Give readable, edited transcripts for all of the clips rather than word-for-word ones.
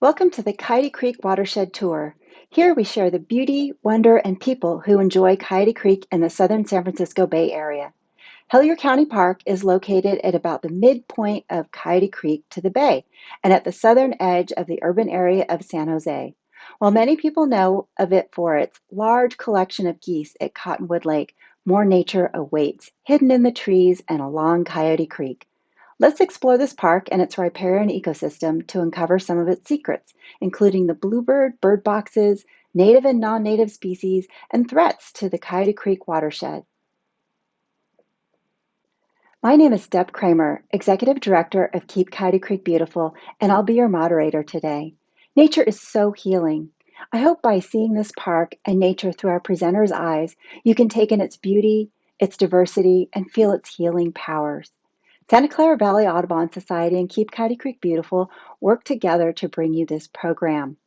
Welcome to the Coyote Creek Watershed Tour. Here we share the beauty, wonder, and people who enjoy Coyote Creek in the southern San Francisco Bay Area. Hellyer County Park is located at about the midpoint of Coyote Creek to the bay and at the southern edge of the urban area of San Jose. While many people know of it for its large collection of geese at Cottonwood Lake, more nature awaits, hidden in the trees and along Coyote Creek. Let's explore this park and its riparian ecosystem to uncover some of its secrets, including the bluebird, bird boxes, native and non-native species, and threats to the Coyote Creek watershed. My name is Deb Kramer, Executive Director of Keep Coyote Creek Beautiful, and I'll be your moderator today. Nature is so healing. I hope by seeing this park and nature through our presenters' eyes, you can take in its beauty, its diversity, and feel its healing powers. Santa Clara Valley Audubon Society and Keep Coyote Creek Beautiful work together to bring you this program.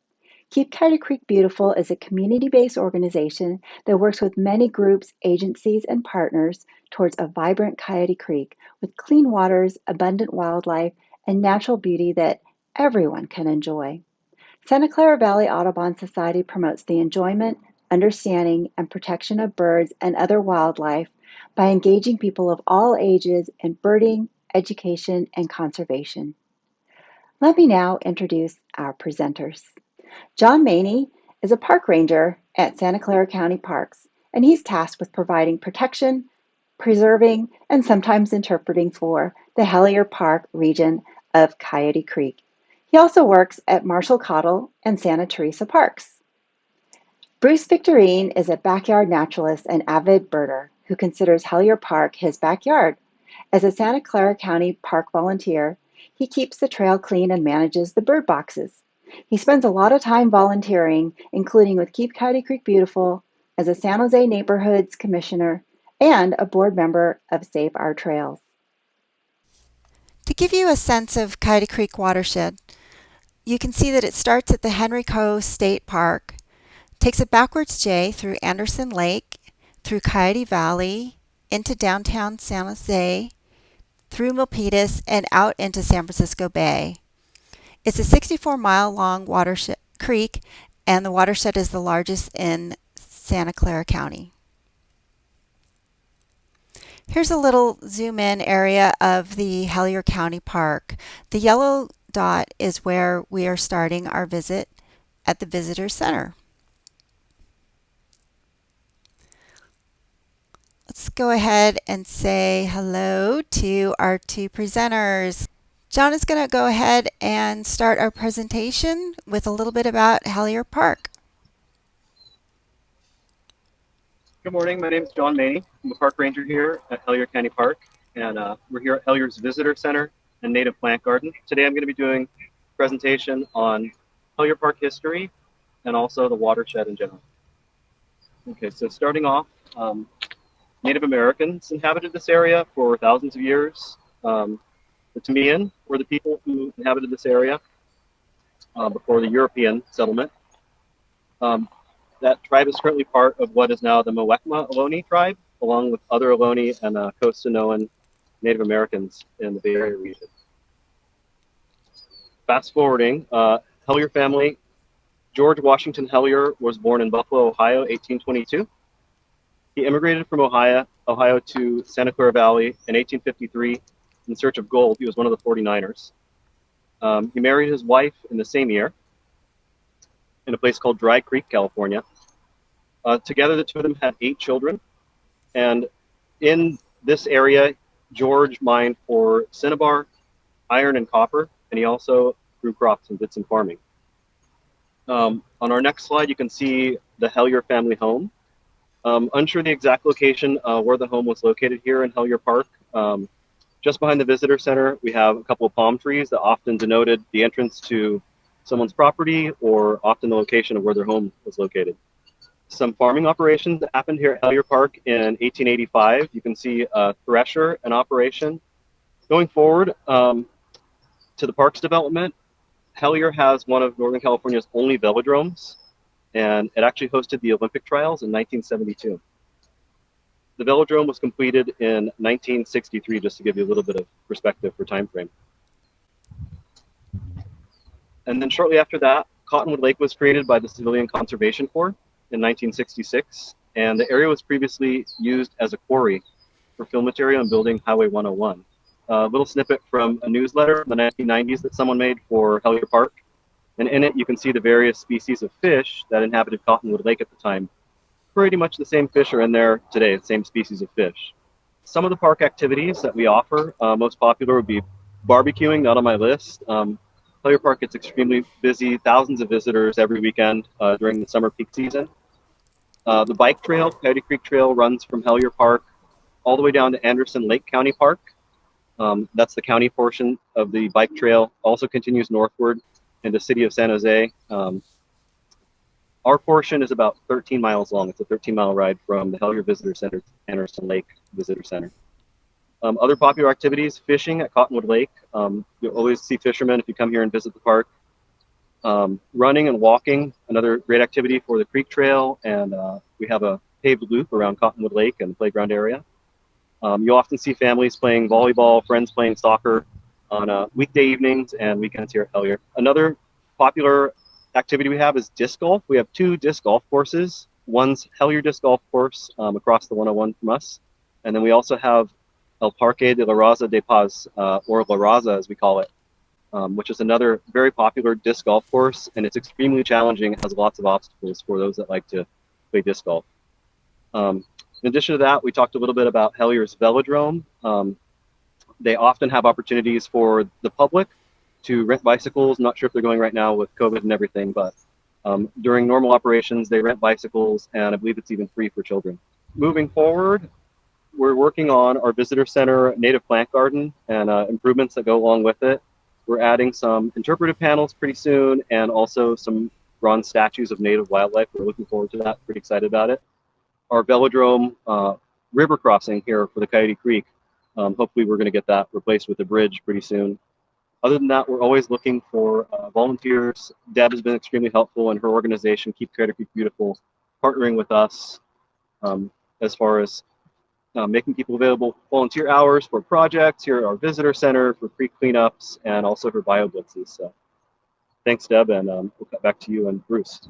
Keep Coyote Creek Beautiful is a community-based organization that works with many groups, agencies, and partners towards a vibrant Coyote Creek with clean waters, abundant wildlife, and natural beauty that everyone can enjoy. Santa Clara Valley Audubon Society promotes the enjoyment, understanding, and protection of birds and other wildlife by engaging people of all ages in birding, education, and conservation. Let me now introduce our presenters. John Maney is a park ranger at Santa Clara County Parks, and he's tasked with providing protection, preserving, and sometimes interpreting for the Hellyer Park region of Coyote Creek. He also works at Marshall Cottle and Santa Teresa Parks. Bruce Victorine is a backyard naturalist and avid birder who considers Hellyer Park his backyard. As a Santa Clara County Park volunteer, he keeps the trail clean and manages the bird boxes. He spends a lot of time volunteering, including with Keep Coyote Creek Beautiful, as a San Jose Neighborhoods Commissioner, and a board member of Save Our Trails. To give you a sense of Coyote Creek watershed, you can see that it starts at the Henry Coe State Park, takes a backwards J through Anderson Lake, through Coyote Valley, into downtown San Jose, through Milpitas, and out into San Francisco Bay. It's a 64-mile long watershed creek, and the watershed is the largest in Santa Clara County. Here's a little zoom-in area of the Hellyer County Park. The yellow dot is where we are starting our visit at the Visitor Center. Let's go ahead and say hello to our two presenters. John is going to go ahead and start our presentation with a little bit about Hellyer Park. Good morning, my name is John Maney. I'm a park ranger here at Hellyer County Park, and we're here at Hellyers Visitor Center and Native Plant Garden. Today I'm going to be doing a presentation on Hellyer Park history and also the watershed in general. Okay, so starting off, Native Americans inhabited this area for thousands of years. The Tamian were the people who inhabited this area before the European settlement. That tribe is currently part of what is now the Muwekma Ohlone tribe, along with other Ohlone and Costanoan Native Americans in the Bay Area region. Fast forwarding, Hellyer family, George Washington Hellyer was born in Buffalo, Ohio, 1822. He immigrated from Ohio to Santa Clara Valley in 1853 in search of gold. He was one of the 49ers. He married his wife in the same year in a place called Dry Creek, California. Together, the two of them had 8 children. And in this area, George mined for cinnabar, iron, and copper, and he also grew crops and did some farming. On our next slide, you can see the Hellyer family home. Unsure the exact location where the home was located here in Hellyer Park. Just behind the visitor center, we have a couple of palm trees that often denoted the entrance to someone's property or often the location of where their home was located. Some farming operations that happened here at Hellyer Park in 1885. You can see a thresher in operation. Going forward to the park's development, Hellyer has one of Northern California's only velodromes, and it actually hosted the Olympic trials in 1972. The velodrome was completed in 1963, just to give you a little bit of perspective for time frame. And then shortly after that, Cottonwood Lake was created by the Civilian Conservation Corps in 1966, and the area was previously used as a quarry for fill material and building Highway 101. A little snippet from a newsletter in the 1990s that someone made for Hellyer Park, and in it you can see the various species of fish that inhabited Cottonwood Lake at the time. Pretty much the same fish are in there today, the same species of fish. Some of the park activities that we offer, most popular would be barbecuing, not on my list. Hellyer Park gets extremely busy, thousands of visitors every weekend during the summer peak season. The bike trail, Coyote Creek Trail, runs from Hellyer Park all the way down to Anderson Lake County Park. That's the county portion of the bike trail. Also continues northward into the city of San Jose. Our portion is about 13 miles long. It's a 13-mile ride from the Hellyer Visitor Center to Anderson Lake Visitor Center. Other popular activities, fishing at Cottonwood Lake. You'll always see fishermen if you come here and visit the park. Running and walking, another great activity for the creek trail, and we have a paved loop around Cottonwood Lake and the playground area. You'll often see families playing volleyball, friends playing soccer on weekday evenings and weekends here at Hellyer. Another popular activity we have is disc golf. We have 2 disc golf courses. One's Hellyer Disc Golf Course across the 101 from us, and then we also have El Parque de la Raza de Paz, or La Raza as we call it, which is another very popular disc golf course, and it's extremely challenging. It has lots of obstacles for those that like to play disc golf. In addition to that, we talked a little bit about Hellyers Velodrome. They often have opportunities for the public to rent bicycles. I'm not sure if they're going right now with COVID and everything, but during normal operations, they rent bicycles, and I believe it's even free for children. Moving forward, we're working on our visitor center native plant garden and improvements that go along with it. We're adding some interpretive panels pretty soon, and also some bronze statues of native wildlife. We're looking forward to that, pretty excited about it. Our Velodrome river crossing here for the Coyote Creek, hopefully we're going to get that replaced with a bridge pretty soon. Other than that, we're always looking for volunteers. Deb has been extremely helpful in her organization, Keep Coyote Creek Beautiful, partnering with us as far as making people available volunteer hours for projects here at our visitor center, for creek cleanups, and also for bio blitzes. So thanks, Deb, and we'll cut back to you and Bruce.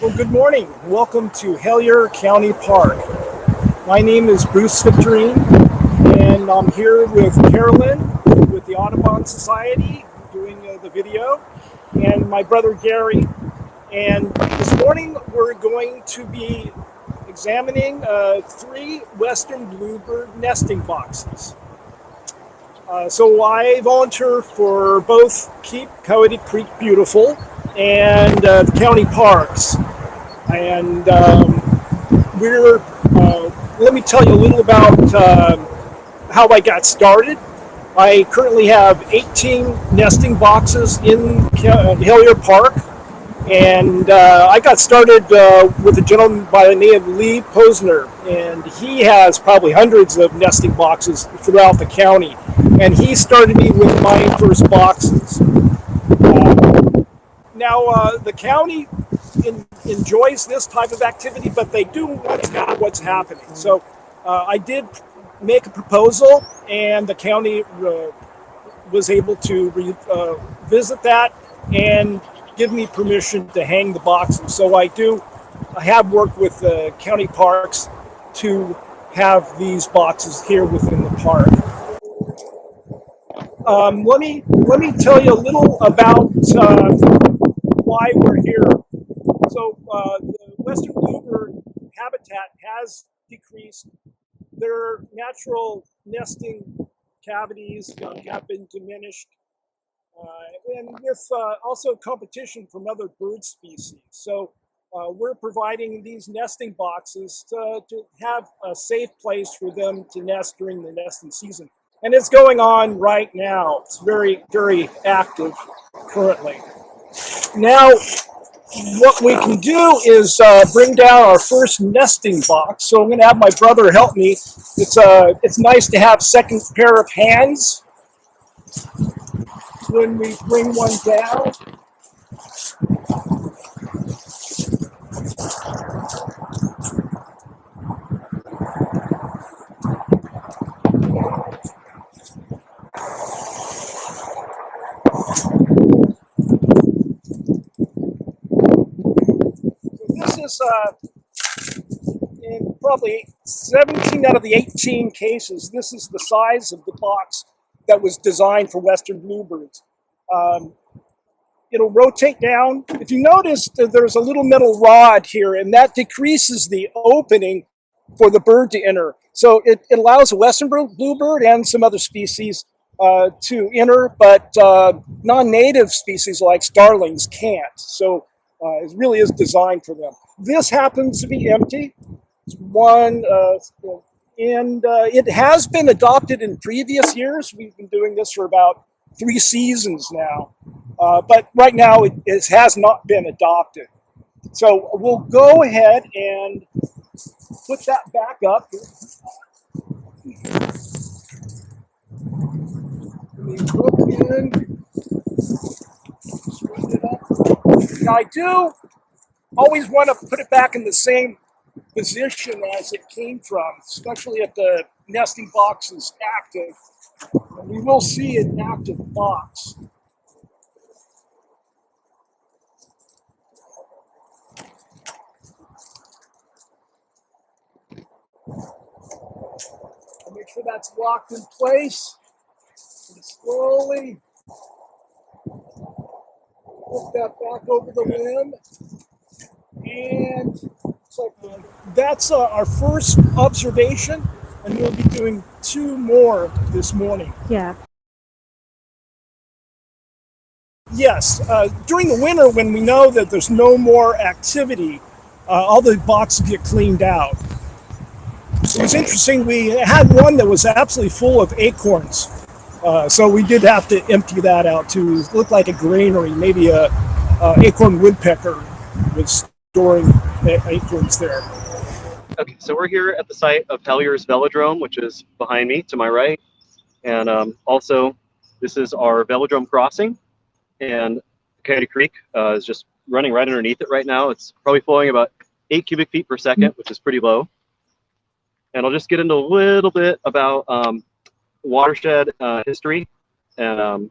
Well, good morning. Welcome to Hellyer County Park. My name is Bruce Victorine, and I'm here with Carolyn with the Audubon Society doing the video, and my brother Gary. And this morning we're going to be examining 3 western bluebird nesting boxes. So I volunteer for both Keep Coyote Creek Beautiful and the county parks. And let me tell you a little about how I got started. I currently have 18 nesting boxes in Hellyer Park. And I got started with a gentleman by the name of Lee Posner, and he has probably hundreds of nesting boxes throughout the county. And he started me with my first boxes. Now, the county enjoys this type of activity, but they do want to know what's happening. So I did make a proposal, and the county was able to visit that and give me permission to hang the boxes. So I have worked with the county parks to have these boxes here within the park. Let me tell you a little about why we're here. So the western bluebird habitat has decreased. Their natural nesting cavities have been diminished. And with also competition from other bird species. So we're providing these nesting boxes to have a safe place for them to nest during the nesting season. And it's going on right now. It's very, very active currently. Now, what we can do is bring down our first nesting box. So I'm going to have my brother help me. It's nice to have a second pair of hands when we bring one down. is in probably 17 out of the 18 cases, this is the size of the box that was designed for western bluebirds. It'll rotate down. If you notice, there's a little metal rod here, and that decreases the opening for the bird to enter. So it allows a western bluebird and some other species to enter, but non-native species like starlings can't. So it really is designed for them. This happens to be empty. It's one, and it has been adopted in previous years. We've been doing this for about 3 seasons now. But right now it has not been adopted. So we'll go ahead and put that back up. Look in, it up. Now I do always want to put it back in the same position as it came from, especially if the nesting box is active. And we will see an active box. Make sure that's locked in place. And slowly put that back over the limb. And so that's our first observation, and we'll be doing 2 more this morning. Yeah. Yes, during the winter when we know that there's no more activity, all the boxes get cleaned out. It was interesting, we had one that was absolutely full of acorns. So we did have to empty that out to look like a granary. Maybe a acorn woodpecker was storing acorns there. Okay, so we're here at the site of Hellyers Velodrome, which is behind me to my right. And also, this is our Velodrome Crossing. And Coyote Creek is just running right underneath it right now. It's probably flowing about 8 cubic feet per second, which is pretty low. And I'll just get into a little bit about watershed history and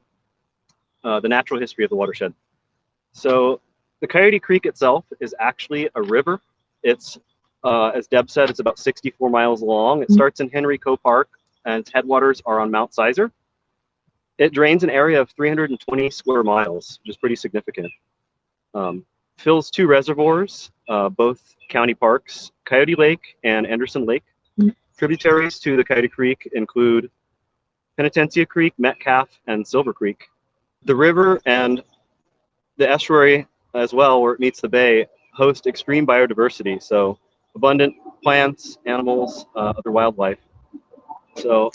the natural history of the watershed. So the Coyote Creek itself is actually a river. It's, as Deb said, it's about 64 miles long. It starts in Henry Co. Park, and its headwaters are on Mount Sizer. It drains an area of 320 square miles, which is pretty significant. Fills 2 reservoirs, both county parks, Coyote Lake and Anderson Lake. Tributaries to the Coyote Creek include Penitencia Creek, Metcalfe, and Silver Creek. The river and the estuary as well, where it meets the bay, host extreme biodiversity, so abundant plants, animals, other wildlife. So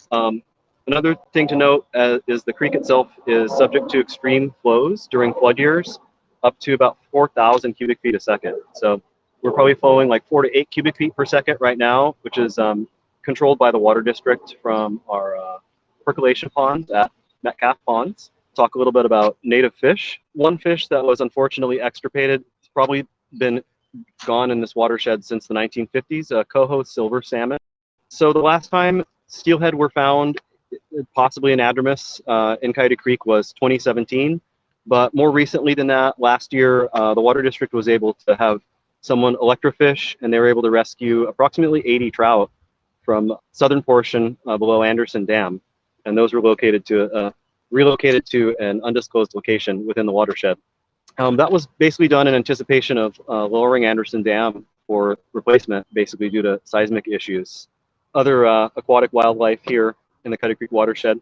another thing to note is the creek itself is subject to extreme flows during flood years, up to about 4,000 cubic feet a second. So we're probably flowing like 4 to 8 cubic feet per second right now, which is controlled by the water district from our percolation ponds at Metcalfe Ponds. Talk a little bit about native fish. One fish that was unfortunately extirpated, it's probably been gone in this watershed since the 1950s, coho silver salmon. So the last time steelhead were found, possibly anadromous, in Coyote Creek was 2017. But more recently than that, last year, the water district was able to have someone electrofish, and they were able to rescue approximately 80 trout from southern portion below Anderson Dam, and those were relocated to an undisclosed location within the watershed. That was basically done in anticipation of lowering Anderson Dam for replacement, basically due to seismic issues. Other aquatic wildlife here in the Coyote Creek watershed.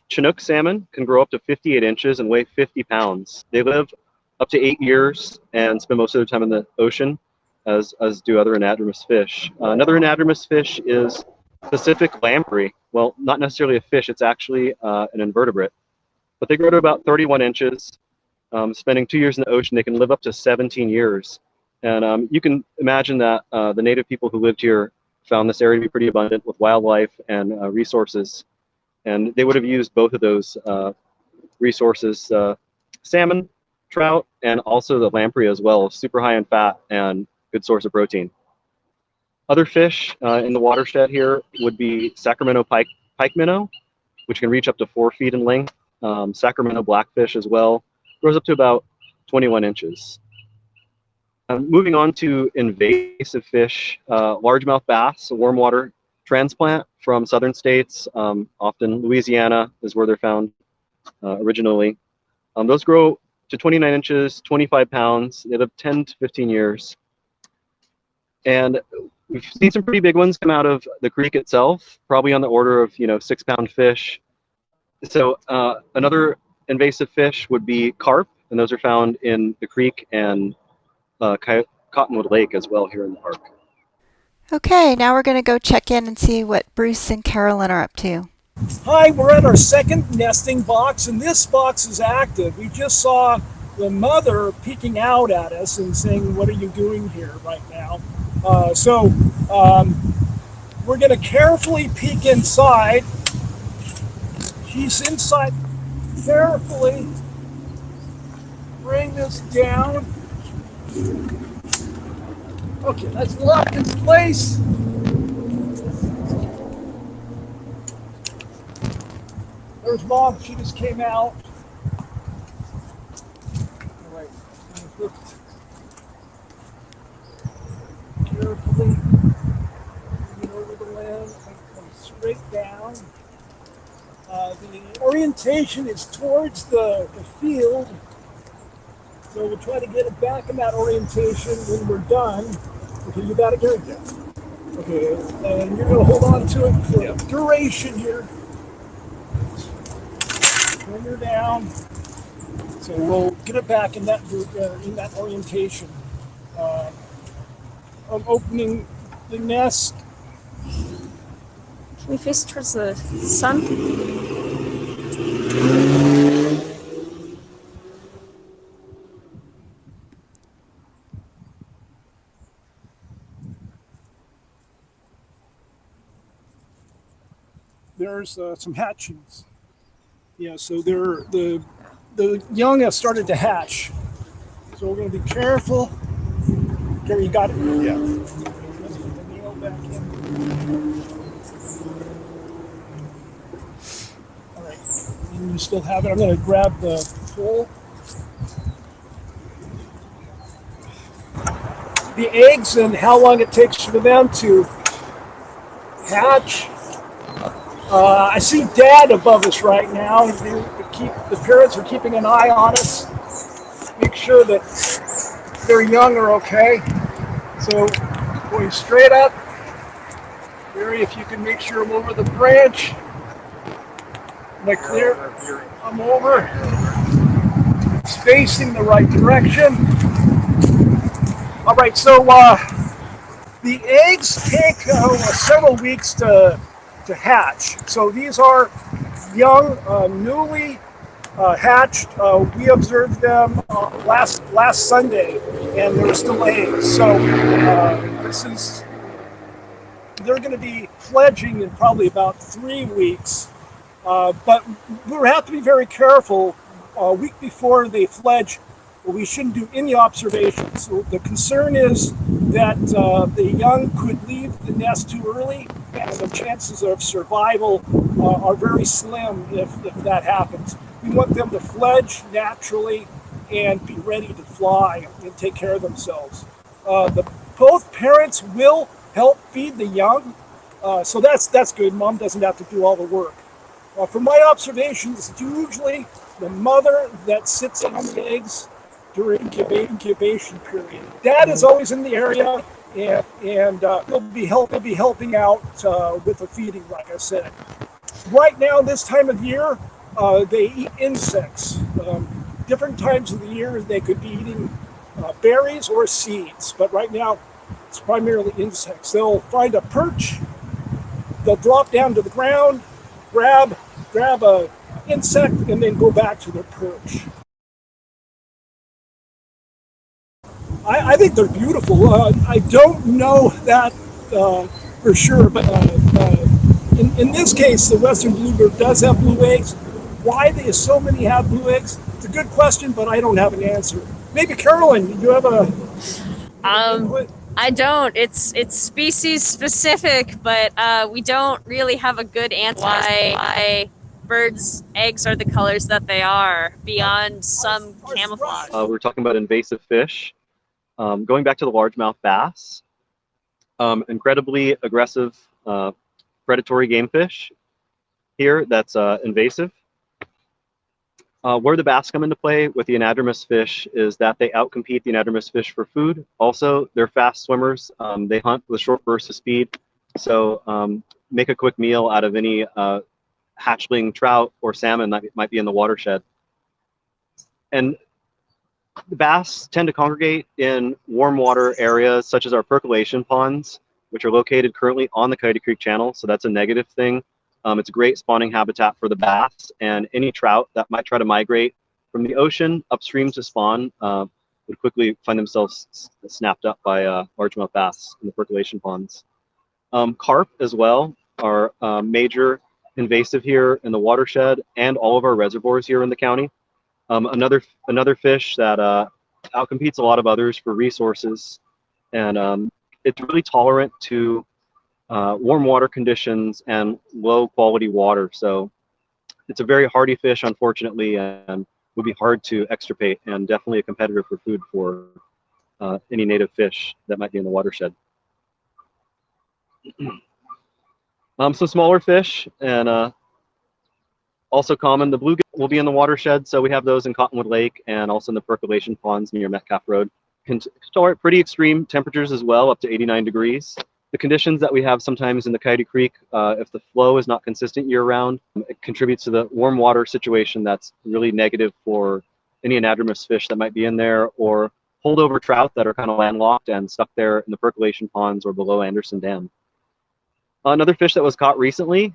Chinook salmon can grow up to 58 inches and weigh 50 pounds. They live up to 8 years and spend most of their time in the ocean, as do other anadromous fish. Another anadromous fish is Pacific lamprey. Well, not necessarily a fish, it's actually an invertebrate. But they grow to about 31 inches. Spending 2 years in the ocean, they can live up to 17 years. And you can imagine that the native people who lived here found this area to be pretty abundant with wildlife and resources. And they would have used both of those resources, salmon, trout, and also the lamprey as well, super high in fat and good source of protein. Other fish in the watershed here would be Sacramento pike minnow, which can reach up to 4 feet in length. Sacramento blackfish as well, grows up to about 21 inches. Moving on to invasive fish, largemouth bass, a warm water transplant from southern states, often Louisiana is where they're found originally. Those grow to 29 inches, 25 pounds. They live 10 to 15 years. And we've seen some pretty big ones come out of the creek itself, probably on the order of 6-pound fish. So another invasive fish would be carp, and those are found in the creek and Cottonwood Lake as well here in the park. Okay, now we're going to go check in and see what Bruce and Carolyn are up to. Hi, we're at our second nesting box, and this box is active. We just saw the mother peeking out at us and saying, "What are you doing here right now?" So we're going to carefully peek inside. She's inside. Carefully bring this down. Okay, let's lock this place. There's Mom, she just came out. All right, carefully get over the limb and come straight down. The orientation is towards the field, so we'll try to get it back in that orientation when we're done. Okay, you got it, Gary? Yeah. Okay, and you're going to hold on to it for duration here. Turn her down. So we'll get it back in that orientation. I'm opening the nest. Can we face towards the sun? There's some hatchings. Yeah, so the young have started to hatch. So we're going to be careful. Gary, you got it? Yeah. Let's put the nail back in. All right. And you still have it. I'm going to grab the pole. The eggs and how long it takes for them to hatch. I see Dad above us right now. The parents are keeping an eye on us. Make sure that their young are okay. So going straight up. Barry, if you can make sure I'm over the branch. Am I clear? I'm over. It's facing the right direction. All right, so the eggs take several weeks to hatch. So these are young, newly hatched. We observed them last Sunday, and there were still eggs. So they're going to be fledging in probably about 3 weeks. But we have to be very careful. A week before they fledge, we shouldn't do any observations. So the concern is that the young could leave the nest too early, and the chances of survival are very slim if that happens. We want them to fledge naturally and be ready to fly and take care of themselves. Both parents will help feed the young, so that's good. Mom doesn't have to do all the work. From my observations, it's usually the mother that sits on the eggs during incubation period. Dad is always in the area, and he'll be helping out with the feeding, like I said. Right now, this time of year, they eat insects. Different times of the year, they could be eating berries or seeds, but right now, it's primarily insects. They'll find a perch, they'll drop down to the ground, grab a insect, and then go back to their perch. I think they're beautiful. I don't know that for sure, but in this case, the western bluebird does have blue eggs. Why so many have blue eggs? It's a good question, but I don't have an answer. Maybe Carolyn, you have a input? I don't. It's species specific, but we don't really have a good answer why birds' eggs are the colors that they are beyond some camouflage. We're talking about invasive fish. Going back to the largemouth bass, incredibly aggressive predatory game fish here that's invasive. Where the bass come into play with the anadromous fish is that they outcompete the anadromous fish for food. Also, they're fast swimmers. They hunt with short bursts of speed. So make a quick meal out of any hatchling trout or salmon that might be in the watershed. And the bass tend to congregate in warm water areas such as our percolation ponds, which are located currently on the Coyote Creek channel. So that's a negative thing. It's a great spawning habitat for the bass, and any trout that might try to migrate from the ocean upstream to spawn would quickly find themselves snapped up by largemouth bass in the percolation ponds. Carp as well are major invasive here in the watershed and all of our reservoirs here in the county. Another fish that outcompetes a lot of others for resources, and it's really tolerant to warm water conditions and low quality water. So it's a very hardy fish, unfortunately, and would be hard to extirpate, and definitely a competitor for food for any native fish that might be in the watershed. Some smaller fish, and also common, the bluegill will be in the watershed. So we have those in Cottonwood Lake and also in the percolation ponds near Metcalfe Road. Can tolerate pretty extreme temperatures as well, up to 89 degrees. The conditions that we have sometimes in the Coyote Creek, if the flow is not consistent year-round, it contributes to the warm water situation that's really negative for any anadromous fish that might be in there, or holdover trout that are kind of landlocked and stuck there in the percolation ponds or below Anderson Dam. Another fish that was caught recently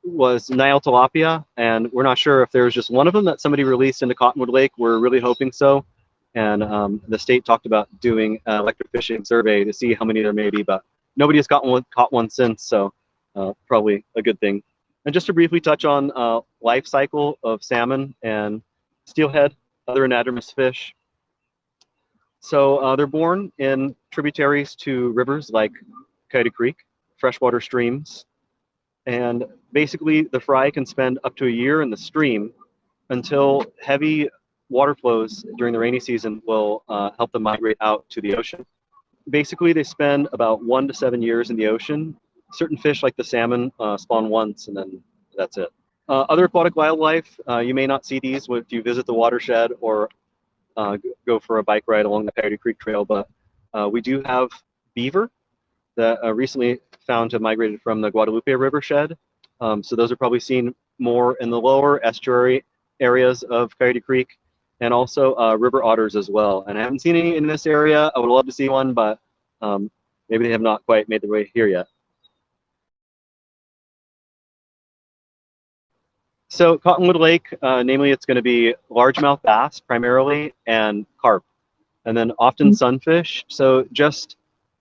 was Nile tilapia, and we're not sure if there was just one of them that somebody released into Cottonwood Lake. We're really hoping so. And the state talked about doing an electrofishing survey to see how many there may be, but nobody has caught one since, so probably a good thing. And just to briefly touch on life cycle of salmon and steelhead, other anadromous fish. So they're born in tributaries to rivers like Coyote Creek, freshwater streams, and basically the fry can spend up to a year in the stream until heavy water flows during the rainy season will help them migrate out to the ocean. Basically, they spend about 1 to 7 years in the ocean. Certain fish like the salmon spawn once, and then that's it. Other aquatic wildlife, you may not see these if you visit the watershed or go for a bike ride along the Coyote Creek Trail, but we do have beaver that recently found to have migrated from the Guadalupe River shed. So those are probably seen more in the lower estuary areas of Coyote Creek, and also river otters as well. And I haven't seen any in this area. I would love to see one, but maybe they have not quite made their way here yet. So Cottonwood Lake, namely, it's going to be largemouth bass primarily and carp, and then often sunfish. So just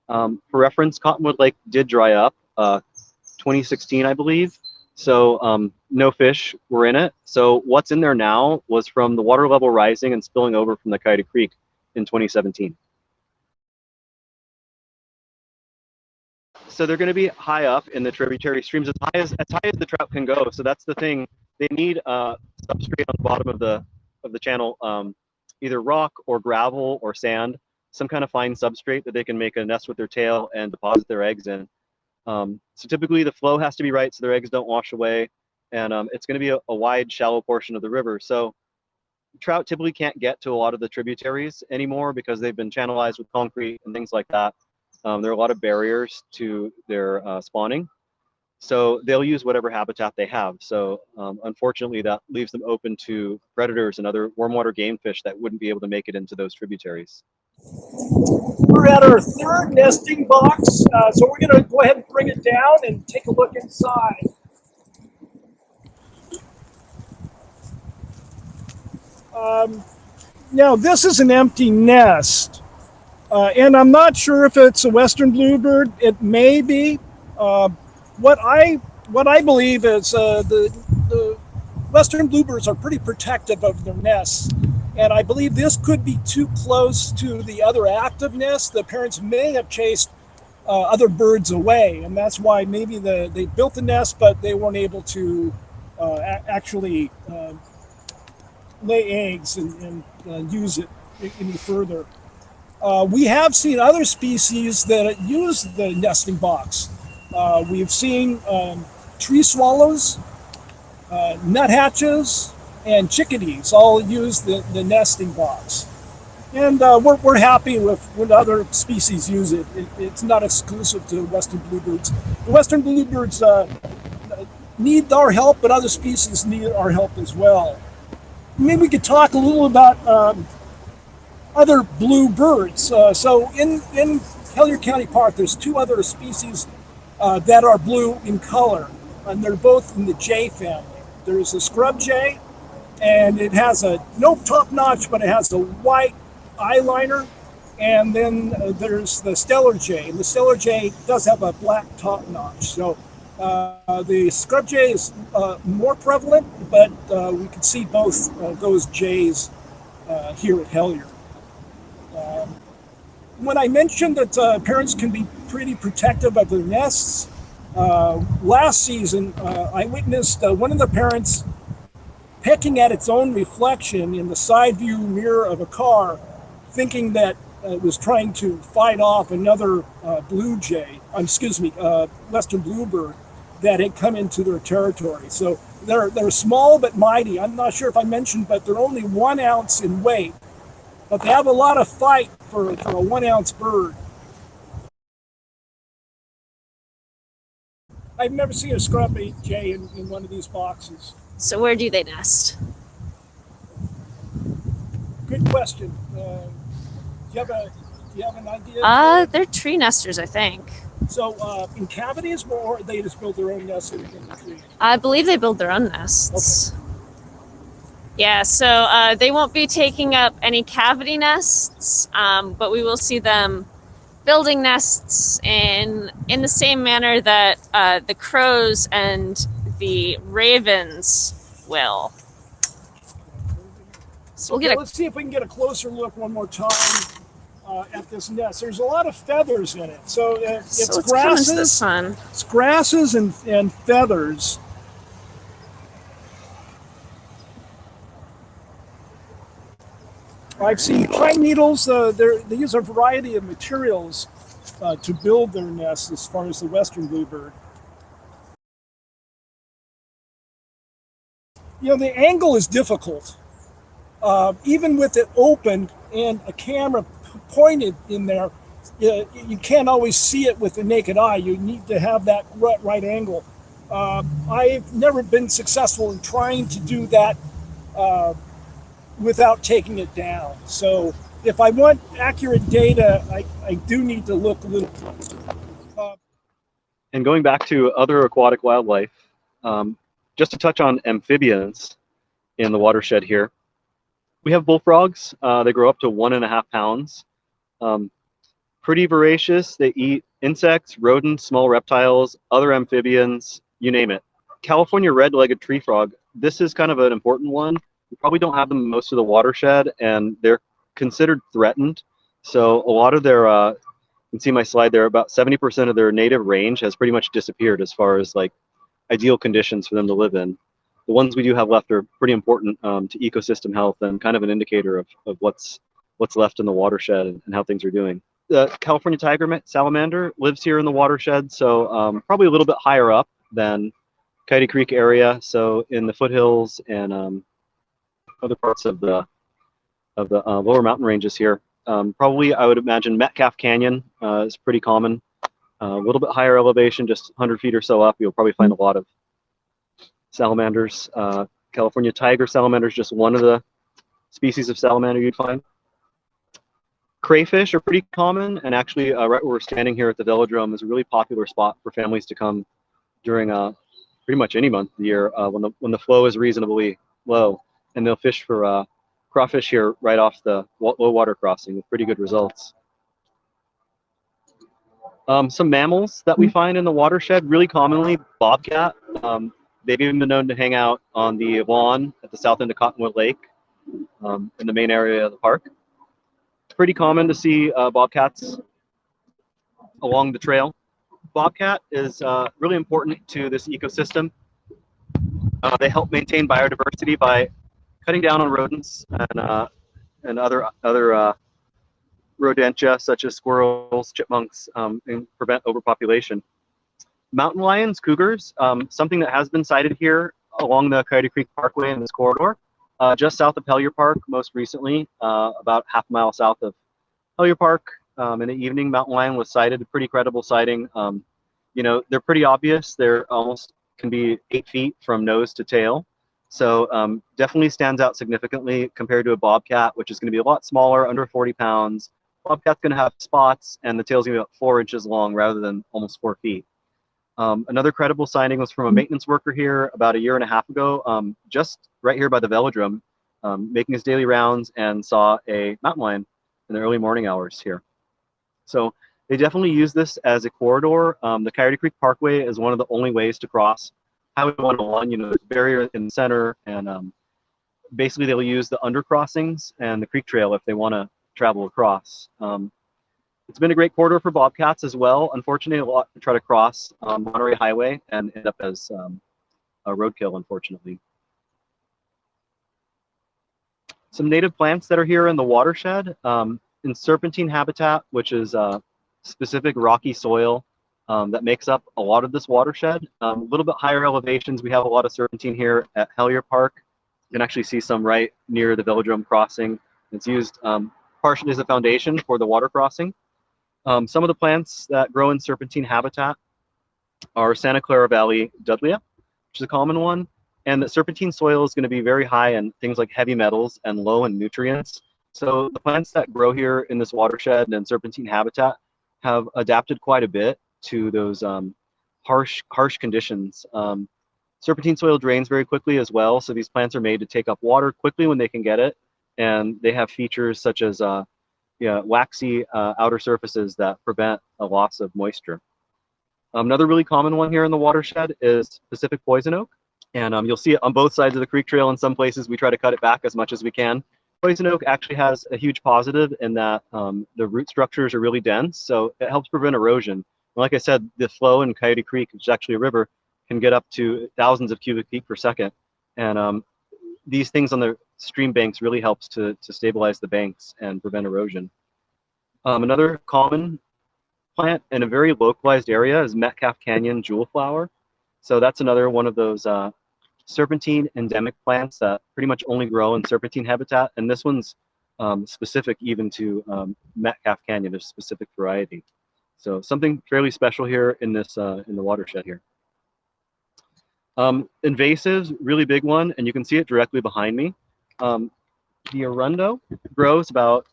for reference, Cottonwood Lake did dry up 2016, I believe. So no fish were in it. So what's in there now was from the water level rising and spilling over from the Coyote Creek in 2017. So they're going to be high up in the tributary streams, as high as the trout can go. So that's the thing. They need substrate on the bottom of the channel, either rock or gravel or sand, some kind of fine substrate that they can make a nest with their tail and deposit their eggs in. So typically the flow has to be right so their eggs don't wash away, and it's going to be a wide, shallow portion of the river. So trout typically can't get to a lot of the tributaries anymore because they've been channelized with concrete and things like that. There are a lot of barriers to their spawning. So they'll use whatever habitat they have. So unfortunately, that leaves them open to predators and other warm water game fish that wouldn't be able to make it into those tributaries. We're at our third nesting box, so we're going to go ahead and bring it down and take a look inside. Now, this is an empty nest, and I'm not sure if it's a western bluebird. It may be. What I believe is the western bluebirds are pretty protective of their nests, and I believe this could be too close to the other active nests. The parents may have chased other birds away, and that's why maybe they built the nest, but they weren't able to actually lay eggs and use it any further. We have seen other species that use the nesting box. We've seen tree swallows, nuthatches, and chickadees all use the nesting box. And we're happy with when other species use it. It's not exclusive to western bluebirds. The western bluebirds need our help, but other species need our help as well. Maybe we could talk a little about other bluebirds. So in Hellyer County Park, there's two other species that are blue in color, and they're both in the jay family. There's the scrub jay, and it has no top notch, but it has a white eyeliner. And then there's the stellar jay, and the stellar jay does have a black top notch. So the scrub jay is more prevalent, but we can see both those jays here at Hellyer. When I mentioned that parents can be pretty protective of their nests, last season I witnessed one of the parents pecking at its own reflection in the side view mirror of a car, thinking that it was trying to fight off another western bluebird that had come into their territory. So they're small but mighty. I'm not sure if I mentioned, but they're only 1 ounce in weight. But they have a lot of fight for a 1 ounce bird. I've never seen a scrub jay in one of these boxes. So where do they nest? Good question. Do you have an idea? They're tree nesters, I think. So in cavities, or they just build their own nests in the tree? I believe they build their own nests. Okay. Yeah, so they won't be taking up any cavity nests, but we will see them building nests in the same manner that the crows and the ravens will. So let's see if we can get a closer look one more time at this nest. There's a lot of feathers in it. So it's grasses. It's grasses and feathers. I've seen pine needles. They use a variety of materials to build their nests as far as the western bluebird. The angle is difficult. Even with it opened and a camera pointed in there, you can't always see it with the naked eye. You need to have that right angle. I've never been successful in trying to do that without taking it down. So if I want accurate data, I do need to look a little closer. And going back to other aquatic wildlife, just to touch on amphibians in the watershed here, we have bullfrogs. They grow up to 1.5 pounds. Pretty voracious. They eat insects, rodents, small reptiles, other amphibians, you name it. California red-legged tree frog, this is kind of an important one. We probably don't have them in most of the watershed, and they're considered threatened. So a lot of their, you can see my slide there, about 70% of their native range has pretty much disappeared as far as like ideal conditions for them to live in. The ones we do have left are pretty important to ecosystem health and kind of an indicator of what's left in the watershed and how things are doing. The California tiger salamander lives here in the watershed, so probably a little bit higher up than Coyote Creek area, so in the foothills and other parts of the lower mountain ranges here. Probably, I would imagine Metcalfe Canyon is pretty common. A little bit higher elevation, just 100 feet or so up, you'll probably find a lot of salamanders. California tiger salamander is just one of the species of salamander you'd find. Crayfish are pretty common, and actually right where we're standing here at the Velodrome is a really popular spot for families to come during pretty much any month of the year when the flow is reasonably low, and they'll fish for crawfish here right off the low water crossing with pretty good results. Some mammals that we find in the watershed really commonly, bobcat. They've even been known to hang out on the lawn at the south end of Cottonwood Lake in the main area of the park. It's pretty common to see bobcats along the trail. Bobcat is really important to this ecosystem. They help maintain biodiversity by cutting down on rodents and other rodentia such as squirrels, chipmunks, and prevent overpopulation. Mountain lions, cougars, something that has been sighted here along the Coyote Creek Parkway in this corridor, just south of Hellyer Park most recently, about half a mile south of Hellyer Park. In the evening, mountain lion was sighted, a pretty credible sighting. You know, they're pretty obvious. They're almost can be 8 feet from nose to tail. So definitely stands out significantly compared to a bobcat, which is going to be a lot smaller, under 40 pounds. Bobcat's going to have spots, and the tail's going to be about 4 inches long rather than almost 4 feet. Another credible sighting was from a maintenance worker here about a year and a half ago, just right here by the Velodrome, making his daily rounds, and saw a mountain lion in the early morning hours here. So they definitely use this as a corridor. The Coyote Creek Parkway is one of the only ways to cross Highway 101. You know, there's a barrier in the center, and basically they'll use the undercrossings and the creek trail if they want to travel across. It's been a great corridor for bobcats as well. Unfortunately, a lot to try to cross Monterey Highway and end up as a roadkill, unfortunately. Some native plants that are here in the watershed. In serpentine habitat, which is specific rocky soil that makes up a lot of this watershed. A little bit higher elevations, we have a lot of serpentine here at Hellyer Park. You can actually see some right near the Velodrome Crossing. It's used partially as a foundation for the water crossing. Some of the plants that grow in serpentine habitat are Santa Clara Valley Dudleya, which is a common one. And the serpentine soil is going to be very high in things like heavy metals and low in nutrients. So the plants that grow here in this watershed and serpentine habitat have adapted quite a bit to those harsh conditions. Serpentine soil drains very quickly as well, so these plants are made to take up water quickly when they can get it, and they have features such as waxy outer surfaces that prevent a loss of moisture. Another really common one here in the watershed is Pacific poison oak, and you'll see it on both sides of the creek trail. In some places we try to cut it back as much as we can. Poison oak actually has a huge positive in that the root structures are really dense, so it helps prevent erosion. Like I said, the flow in Coyote Creek, which is actually a river, can get up to thousands of cubic feet per second. And these things on the stream banks really helps to stabilize the banks and prevent erosion. Another common plant in a very localized area is Metcalfe Canyon jewel flower. So that's another one of those serpentine endemic plants that pretty much only grow in serpentine habitat, and this one's specific even to Metcalfe Canyon, there's a specific variety. So something fairly special here in this in the watershed here. Invasives, really big one, and you can see it directly behind me. The arundo grows about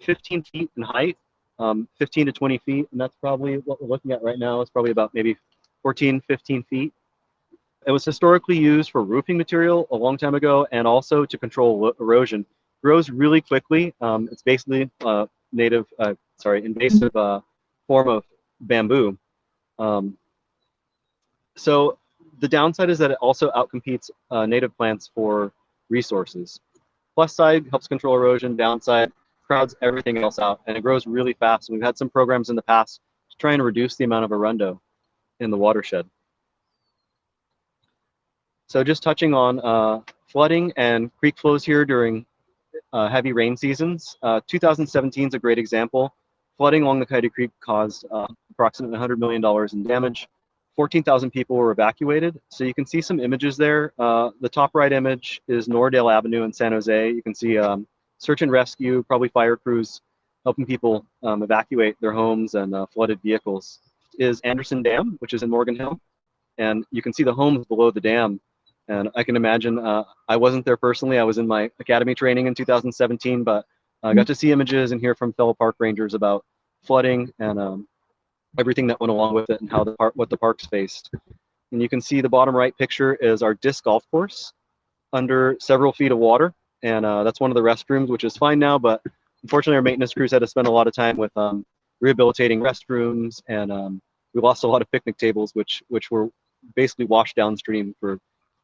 15 feet in height, 15 to 20 feet, and that's probably what we're looking at right now. It's probably about maybe 14, 15 feet. It was historically used for roofing material a long time ago, and also to control erosion. Grows really quickly. It's basically invasive form of bamboo. So the downside is that it also outcompetes native plants for resources. Plus side, helps control erosion. Downside, crowds everything else out, and it grows really fast. We've had some programs in the past trying to reduce the amount of arundo in the watershed. So just touching on flooding and creek flows here during heavy rain seasons. 2017 is a great example. Flooding along the Coyote Creek caused approximately $100 million in damage. 14,000 people were evacuated. So you can see some images there. The top right image is Nordale Avenue in San Jose. You can see search and rescue, probably fire crews helping people evacuate their homes and flooded vehicles. Is Anderson Dam, which is in Morgan Hill. And you can see the homes below the dam. And I can imagine, I wasn't there personally. I was in my academy training in 2017, but I got to see images and hear from fellow park rangers about flooding and everything that went along with it and how what the parks faced. And you can see the bottom right picture is our disc golf course under several feet of water. And that's one of the restrooms, which is fine now, but unfortunately our maintenance crews had to spend a lot of time with rehabilitating restrooms, and we lost a lot of picnic tables, which were basically washed downstream for.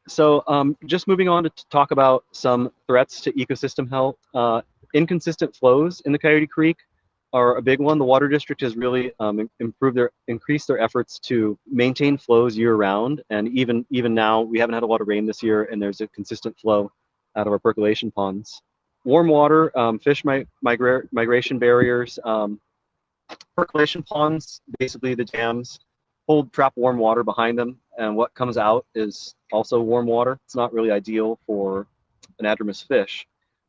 So just moving on to talk about some threats to ecosystem health. Inconsistent flows in the Coyote Creek are a big one. The Water District has really increased their efforts to maintain flows year round, and even now we haven't had a lot of rain this year, and there's a consistent flow out of our percolation ponds. warm water, migration barriers, percolation ponds, basically the dams, trap warm water behind them, and what comes out is also warm water. It's not really ideal for anadromous fish.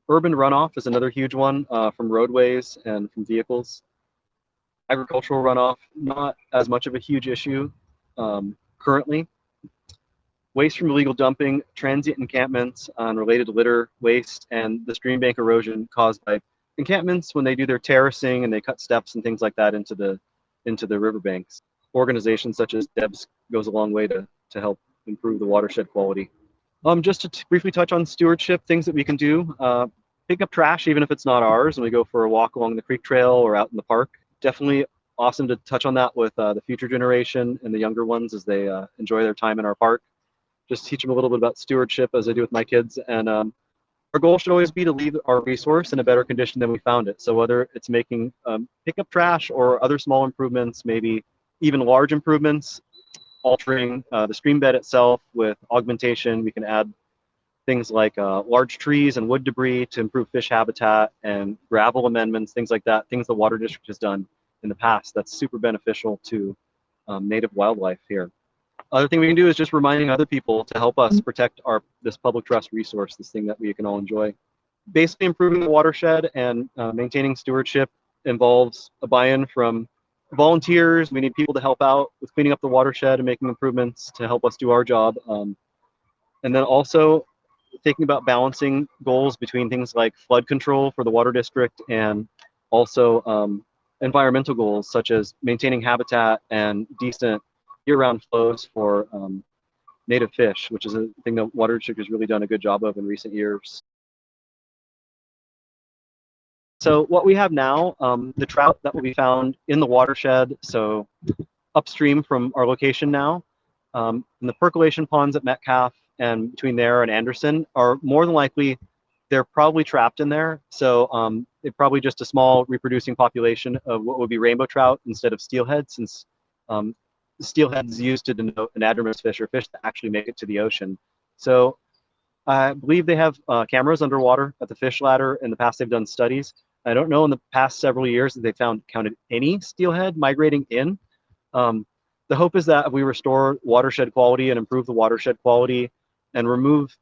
Urban runoff is another huge one from roadways and from vehicles. Agricultural runoff, not as much of a huge issue currently. Waste from illegal dumping, transient encampments on related litter waste, and the stream bank erosion caused by encampments when they do their terracing and they cut steps and things like that into the riverbanks. Organizations such as DEBS goes a long way to help improve the watershed quality. Just to briefly touch on stewardship, things that we can do. Pick up trash, even if it's not ours, when we go for a walk along the creek trail or out in the park. Definitely awesome to touch on that with the future generation and the younger ones as they enjoy their time in our park. Just teach them a little bit about stewardship as I do with my kids. And our goal should always be to leave our resource in a better condition than we found it. So whether it's making pick up trash or other small improvements, maybe even large improvements, altering the stream bed itself with augmentation. We can add things like large trees and wood debris to improve fish habitat, and gravel amendments, things like that, things the Water District has done in the past. That's super beneficial to native wildlife here. Other thing we can do is just reminding other people to help us protect this public trust resource, this thing that we can all enjoy. Basically, improving the watershed and maintaining stewardship involves a buy-in from volunteers. We need people to help out with cleaning up the watershed and making improvements to help us do our job. And then also thinking about balancing goals between things like flood control for the Water District and also environmental goals such as maintaining habitat and decent year-round flows for native fish, which is a thing that Water District has really done a good job of in recent years. So what we have now, the trout that will be found in the watershed, so upstream from our location now, in the percolation ponds at Metcalfe and between there and Anderson are more than likely, they're probably trapped in there. So they're probably just a small reproducing population of what would be rainbow trout instead of steelhead, since steelhead is used to denote anadromous fish or fish that actually make it to the ocean. So I believe they have cameras underwater at the fish ladder. In the past, they've done studies. I don't know in the past several years that they counted any steelhead migrating in. The hope is that if we restore watershed quality and improve the watershed quality and remove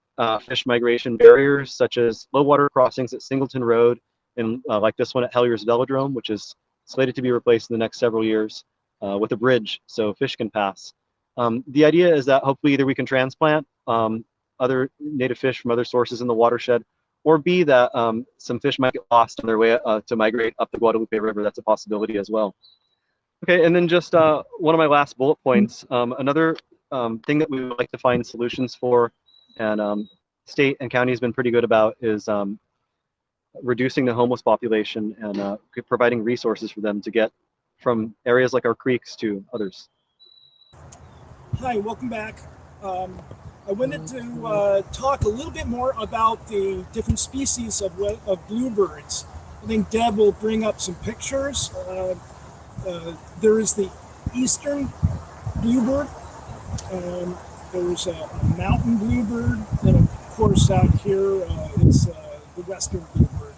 fish migration barriers such as low water crossings at Singleton Road and like this one at Hellyers Velodrome, which is slated to be replaced in the next several years with a bridge so fish can pass. The idea is that hopefully either we can transplant other native fish from other sources in the watershed, or B, that some fish might get lost on their way to migrate up the Guadalupe River. That's a possibility as well. Okay, and then just one of my last bullet points, another thing that we would like to find solutions for, and state and county has been pretty good about, is reducing the homeless population and providing resources for them to get from areas like our creeks to others. Hi, welcome back. I wanted to talk a little bit more about the different species of bluebirds. I think Deb will bring up some pictures. There is the eastern bluebird. There's a mountain bluebird, and of course out here it's the western bluebird.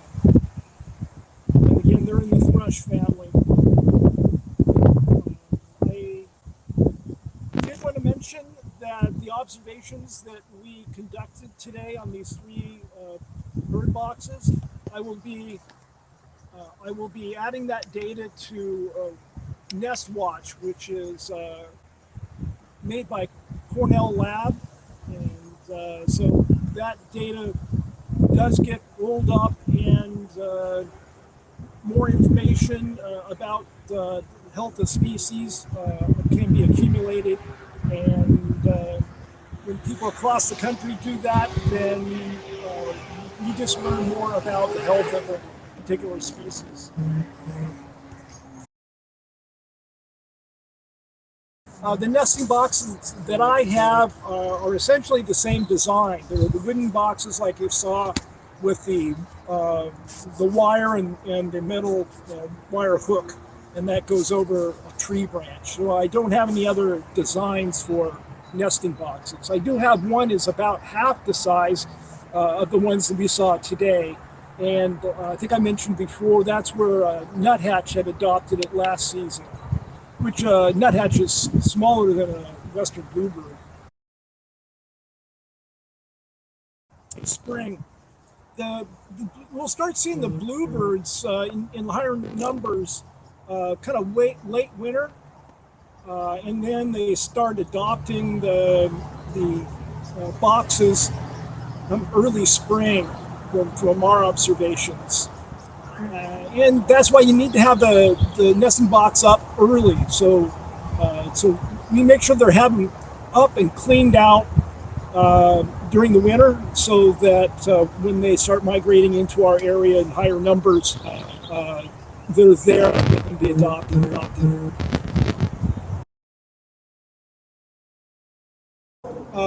And again, they're in the thrush family. I did want to mention that the observations that we conducted today on these three bird boxes, I will be adding that data to Nest Watch, which is made by Cornell Lab, and so that data does get rolled up, and more information about the health of species can be accumulated, and when people across the country do that, then you just learn more about the health of a particular species. The nesting boxes that I have are essentially the same design. They're the wooden boxes like you saw with the wire and the metal wire hook, and that goes over a tree branch. So I don't have any other designs for nesting boxes. I do have one is about half the size of the ones that we saw today, And I think I mentioned before, that's where Nuthatch had adopted it last season, which Nuthatch is smaller than a western bluebird. In spring, we'll start seeing the bluebirds in higher numbers kind of late winter, and then they start adopting the boxes early spring from our observations. And that's why you need to have the nesting box up early. So we make sure they're having up and cleaned out during the winter, so that when they start migrating into our area in higher numbers, they're there and can be adopted.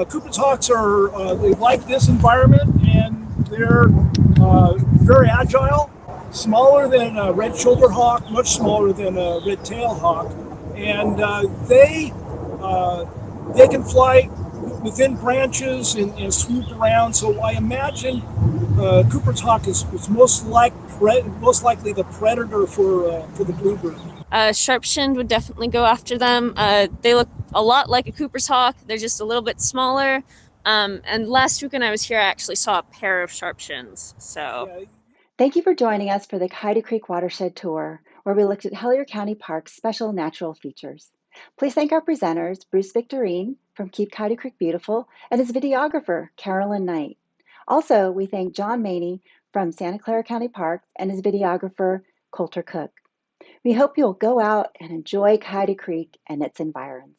Cooper's hawks they like this environment, and they're very agile, smaller than a red-shouldered hawk, much smaller than a red-tailed hawk, and they can fly within branches and swoop around. So I imagine Cooper's hawk is most likely the predator for the bluebird. Sharp-shinned would definitely go after them. They look a lot like a Cooper's hawk. They're just a little bit smaller. And last week when I was here, I actually saw a pair of sharp-shins. So. Yeah. Thank you for joining us for the Coyote Creek Watershed Tour, where we looked at Hellyer County Park's special natural features. Please thank our presenters, Bruce Victorine from Keep Coyote Creek Beautiful, and his videographer, Carolyn Knight. Also, we thank John Maney from Santa Clara County Park and his videographer, Coulter Cook. We hope you'll go out and enjoy Coyote Creek and its environs.